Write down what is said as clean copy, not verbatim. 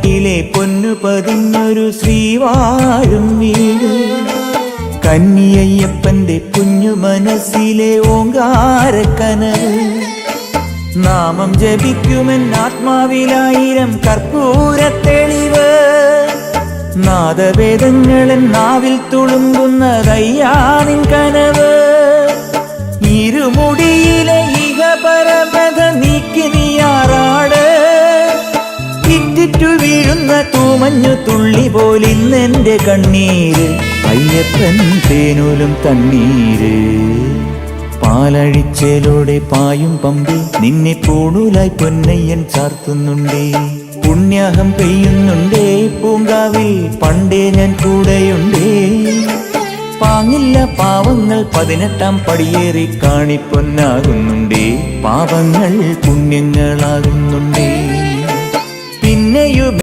വീട്ടിലെ പൊന്നു പതിഞ്ഞൊരു ശ്രീവാഴും വീട്, കന്നിയയ്യപ്പന്റെ കുഞ്ഞു മനസ്സിലെ ഓങ്കാരക്കനവ്. നാമം ജപിക്കുമെൻ ആത്മാവിലായിരം കർപ്പൂരത്തെളിവ്, നാദവേദങ്ങളൻ നാവിൽ തുളുമ്പുന്നതയ്യാനിൻ കനവ്. ഇരുമുടിയിലെ ഇഹപരമത നീക്കി നീയാറാട്, ഇറ്റിറ്റു വീഴുന്ന തൂമഞ്ഞു തുള്ളി പോലിന്നെന്റെ കണ്ണീര്, അയ്യപ്പൻ തേനൂലും തണ്ണീര്. പാലഴിച്ചേലോടെ പായും പമ്പി നിന്നെ പൂണൂലായി പൊന്നയ്യൻ ചാർത്തുന്നുണ്ടേ. പുണ്യാഹം പെയ്യുന്നുണ്ടേ പൂങ്കാവിൽ പണ്ടേ ഞാൻ കൂടെയുണ്ടേ. പാങ്ങില്ല പാവങ്ങൾ 18-ാം പടിയേറി കാണിപ്പൊന്നാകുന്നുണ്ടേ, പാപങ്ങൾ പുണ്യങ്ങളാകുന്നുണ്ടേ. പിന്നെയും